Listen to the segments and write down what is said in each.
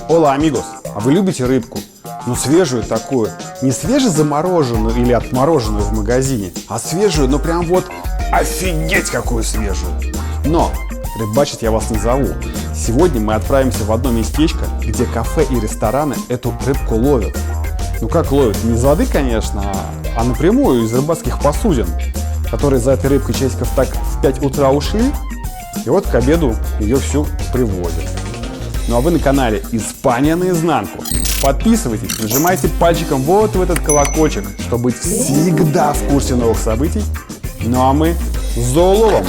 Ола, амигос, а вы любите рыбку? Ну, свежую такую. Не свежезамороженную или отмороженную в магазине, а свежую, ну прям вот офигеть какую свежую. Но рыбачить я вас не зову. Сегодня мы отправимся в одно местечко, где кафе и рестораны эту рыбку ловят. Ну как ловят? Не из воды, конечно, а напрямую из рыбацких посудин, которые за этой рыбкой часиков так в 5 утра ушли, и вот к обеду ее всю привозят. Ну а вы на канале «Испания наизнанку». Подписывайтесь, нажимайте пальчиком вот в этот колокольчик, чтобы быть всегда в курсе новых событий. Ну а мы за уловом!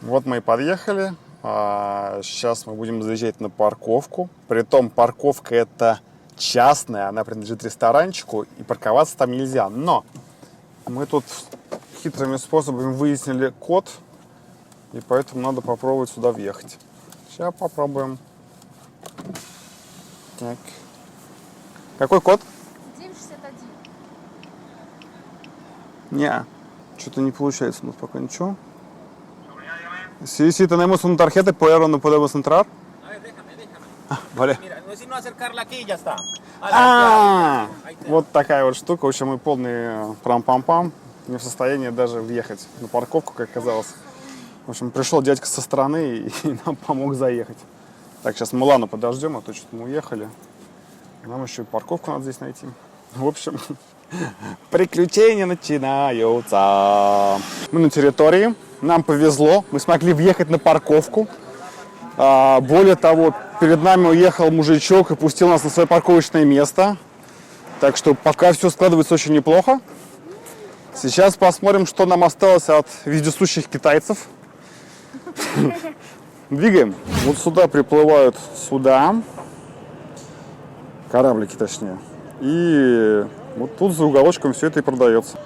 Вот мы и подъехали. Сейчас мы будем заезжать на парковку. Притом парковка это частная, она принадлежит ресторанчику, и парковаться там нельзя. Но мы тут хитрыми способами выяснили код, и поэтому надо попробовать сюда въехать. Сейчас попробуем. Так. Какой код? 961. Не, что-то не получается у нас пока ничего. Sí, sí, tenemos un tarjeta, pero no podemos entrar. A ver, déjame. Vale. Mira, no es sino acercarla aquí y ya está. Вот такая вот штука. В общем, мы полный прам-пам-пам. Не в состоянии даже въехать на парковку, как оказалось. В общем, пришел дядька со стороны и нам помог заехать. Так, сейчас мы Лану подождем, а то что-то мы уехали. Нам еще и парковку надо здесь найти. В общем, приключения начинаются. Мы на территории. Нам повезло, мы смогли въехать на парковку. Более того, перед нами уехал мужичок и пустил нас на свое парковочное место. Так что пока все складывается очень неплохо. Сейчас посмотрим, что нам осталось от вездесущих китайцев. Двигаем. Вот сюда приплывают суда. Кораблики, точнее. И вот тут за уголочком все это и продается.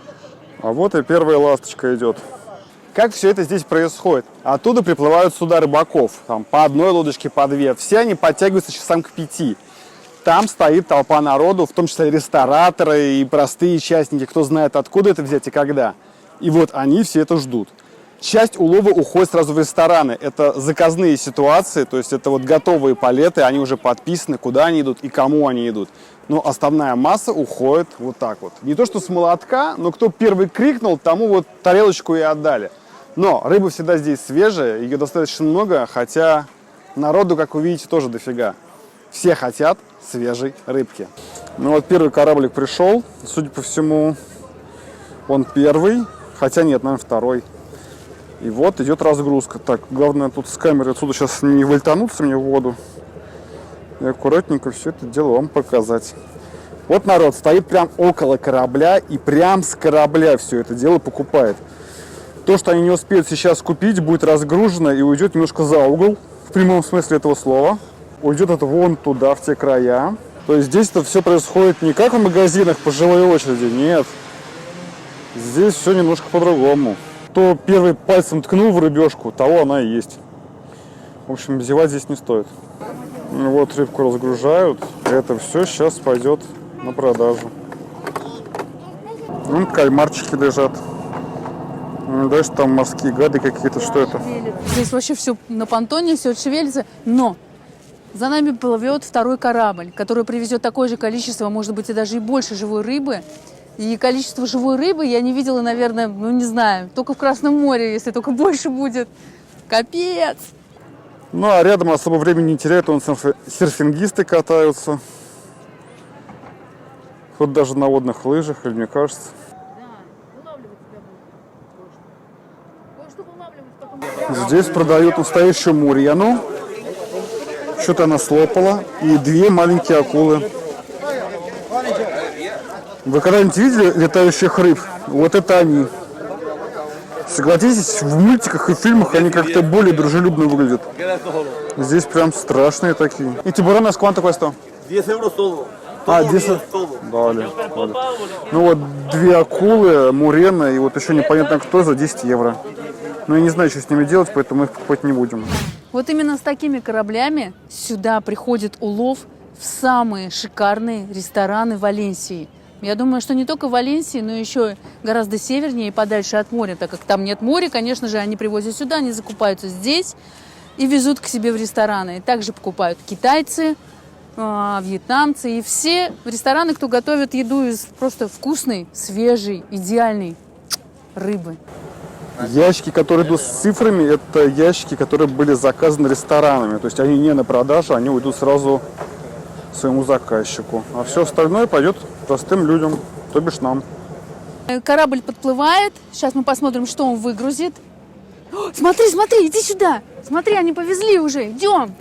А вот и первая ласточка идет. Как все это здесь происходит? Оттуда приплывают суда рыбаков, там по одной лодочке, по две. Все они подтягиваются часам к 5. Там стоит толпа народу, в том числе рестораторы и простые частники, кто знает, откуда это взять и когда. И вот они все это ждут. Часть улова уходит сразу в рестораны. Это заказные ситуации, то есть это вот готовые палеты, они уже подписаны, куда они идут и кому они идут. Но основная масса уходит вот так вот. Не то что с молотка, но кто первый крикнул, тому вот тарелочку и отдали. Но рыба всегда здесь свежая, ее достаточно много, хотя народу, как вы видите, тоже дофига. Все хотят свежей рыбки. Ну вот первый кораблик пришел, судя по всему, он первый, хотя нет, наверное, второй. И вот идет разгрузка. Так, главное тут с камеры отсюда сейчас не вальтануться мне в воду. И аккуратненько все это дело вам показать. Вот народ стоит прям около корабля и прям с корабля все это дело покупает. То, что они не успеют сейчас купить, будет разгружено и уйдет немножко за угол, в прямом смысле этого слова. Уйдет это вон туда, в те края. То есть здесь это все происходит не как в магазинах по жилой очереди, нет. Здесь все немножко по-другому. Кто первый пальцем ткнул в рыбешку, того она и есть. В общем, зевать здесь не стоит. Вот рыбку разгружают. Это все сейчас пойдет на продажу. Вон кальмарчики лежат. Дальше там морские гады какие-то, что это? Здесь вообще все на понтоне, все шевелится, но за нами плывет второй корабль, который привезет такое же количество, может быть, и даже и больше живой рыбы. И количество живой рыбы я не видела, наверное, ну не знаю, только в Красном море, если только больше будет. Капец! Ну, а рядом особо времени не теряют, вон серфингисты катаются. Вот даже на водных лыжах, или мне кажется. Здесь продают настоящую мурену. Что-то она слопала. И 2 маленькие акулы. Вы когда-нибудь видели летающих рыб? Вот это они. Согласитесь, в мультиках и фильмах они как-то более дружелюбно выглядят. Здесь прям страшные такие. И тибуроны сколько cuesta? 10 euros todo. 10. Дали. Ну вот 2 акулы, мурена и вот еще непонятно кто за 10 евро. Но я не знаю, что с ними делать, поэтому мы их покупать не будем. Вот именно с такими кораблями сюда приходит улов в самые шикарные рестораны Валенсии. Я думаю, что не только в Валенсии, но еще гораздо севернее и подальше от моря, так как там нет моря, конечно же, они привозят сюда, они закупаются здесь и везут к себе в рестораны. И также покупают китайцы, вьетнамцы и все рестораны, кто готовит еду из просто вкусной, свежей, идеальной рыбы. Ящики, которые идут с цифрами, это ящики, которые были заказаны ресторанами. То есть они не на продажу, они уйдут сразу своему заказчику. А все остальное пойдет простым людям, то бишь нам. Корабль подплывает. Сейчас мы посмотрим, что он выгрузит. О, смотри, смотри, иди сюда. Смотри, они повезли уже. Идем.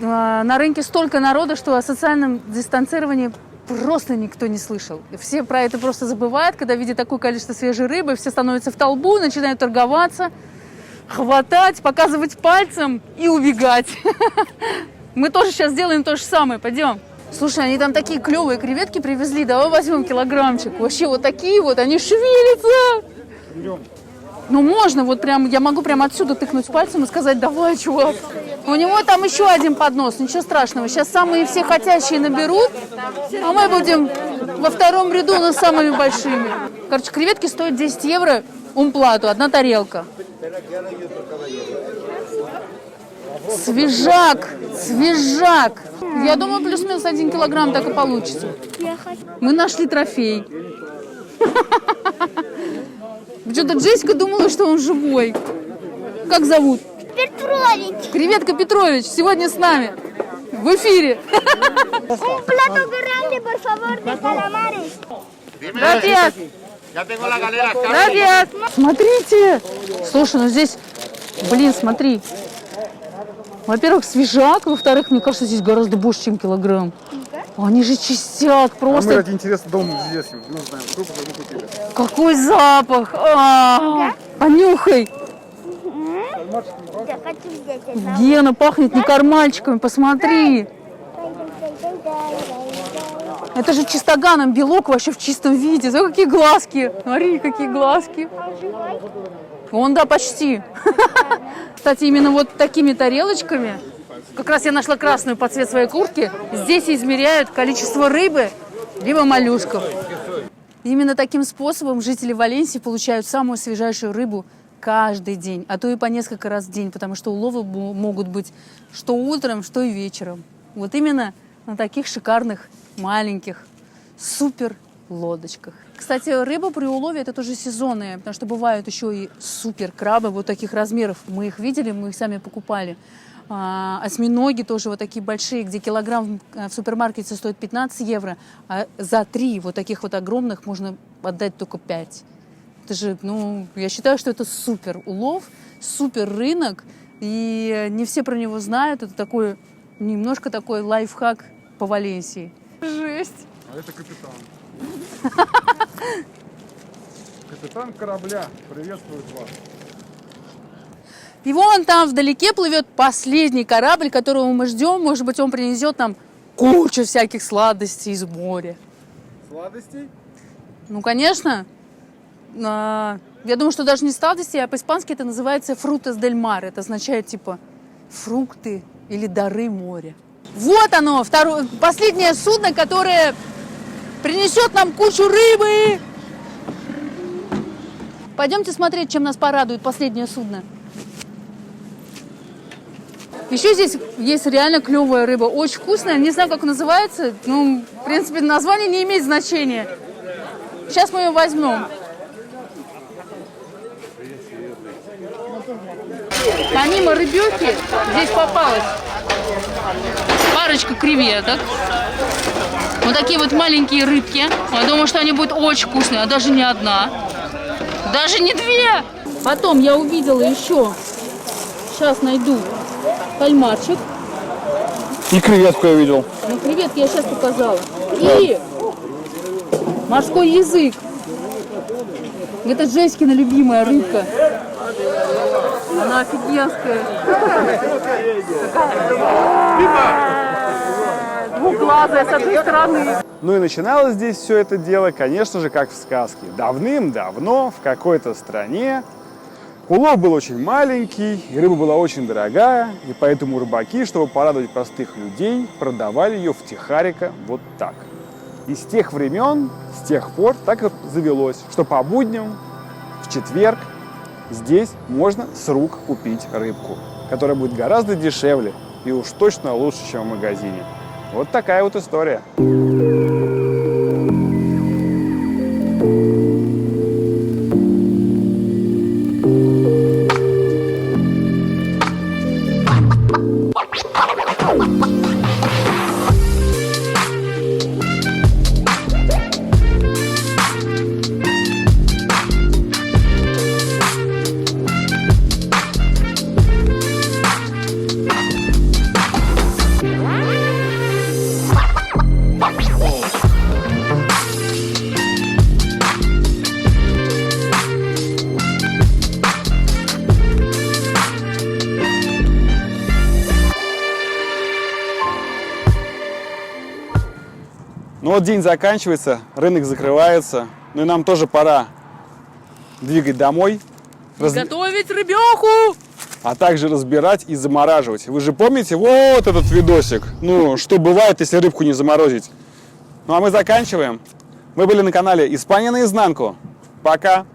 На рынке столько народа, что о социальном дистанцировании просто никто не слышал. Все про это просто забывают, когда видят такое количество свежей рыбы. Все становятся в толпу, начинают торговаться, хватать, показывать пальцем и убегать. Мы тоже сейчас сделаем то же самое. Пойдем. Слушай, они там такие клевые креветки привезли. Давай возьмем килограммчик. Вообще вот такие вот, они шевелятся. Ну можно, вот прям, я могу прям отсюда тыкнуть пальцем и сказать: давай, чувак. У него там еще один поднос, ничего страшного. Сейчас самые все хотящие наберут, а мы будем во втором ряду, но самыми большими. Короче, креветки стоят 10 евро умплату, одна тарелка. Свежак, свежак. Я думаю, плюс-минус 1 килограмм так и получится. Мы нашли трофей. Что-то Джессика думала, что он живой. Как зовут? Петрович. Креветка Петрович сегодня с нами в эфире. Un plato grande, por favor, de calamares. Gracias. Ya tengo la galera acá. Gracias. Смотрите. Слушай, ну здесь, блин, смотри. Во-первых, свежак, во-вторых, мне кажется, здесь гораздо больше, чем килограмм. Они же чистят А мы просто. ради интереса дом здесь, ну знаем, сколько мы купили. Какой запах! Понюхай. Я хочу взять это. Гена, пахнет не кармальчиками, посмотри. Это же чистоганом белок вообще в чистом виде. Смотри, какие глазки. Смотри, какие глазки. Вон, да, почти. Кстати, именно вот такими тарелочками, как раз я нашла красную под цвет своей куртки, здесь измеряют количество рыбы, либо моллюсков. Именно таким способом жители Валенсии получают самую свежайшую рыбу каждый день, а то и по несколько раз в день, потому что уловы могут быть что утром, что и вечером. Вот именно на таких шикарных, маленьких, супер лодочках. Кстати, рыба при улове это тоже сезонная, потому что бывают еще и супер крабы вот таких размеров. Мы их видели, мы их сами покупали. Осьминоги тоже вот такие большие, где килограмм в супермаркете стоит 15 евро, а за 3 вот таких вот огромных можно отдать только 5. Это же, ну, я считаю, что это супер улов, супер рынок, и не все про него знают. Это такой, немножко такой лайфхак по Валенсии. Жесть. А это капитан. Капитан корабля приветствует вас. И вон там вдалеке плывет последний корабль, которого мы ждем. Может быть, он принесет нам кучу всяких сладостей из моря. Сладостей? Ну, конечно. Я думаю, что даже не сладости, а по-испански это называется «frutas del mar». Это означает типа фрукты или дары моря. Вот оно, последнее судно, которое принесет нам кучу рыбы. Пойдемте смотреть, чем нас порадует последнее судно. Еще здесь есть реально клевая рыба, очень вкусная. Не знаю, как называется. Ну, в принципе, название не имеет значения. Сейчас мы ее возьмем. Помимо рыбехи здесь попалась парочка креветок. Вот такие вот маленькие рыбки. Я думаю, что они будут очень вкусные, а даже не одна. Даже не 2. Потом я увидела еще, сейчас найду, кальмарчик. И креветку я видел. Ну, креветки я сейчас показала. И морской язык. Это Джессикина любимая рыбка. Она офигенская. Двуглазая с одной стороны. Ну и начиналось здесь все это дело, конечно же, как в сказке. Давным-давно в какой-то стране Улов был очень маленький, и рыба была очень дорогая, и поэтому рыбаки, чтобы порадовать простых людей, продавали ее втихарика вот так. И с тех времен, с тех пор так и завелось, что по будням, в четверг, здесь можно с рук купить рыбку, которая будет гораздо дешевле и уж точно лучше, чем в магазине. Вот такая вот история. Ну вот день заканчивается, рынок закрывается, ну и нам тоже пора двигать домой. Готовить рыбеху! А также разбирать и замораживать. Вы же помните вот этот видосик? Ну, что бывает, если рыбку не заморозить? Ну а мы заканчиваем. Мы были на канале «Испания наизнанку». Пока!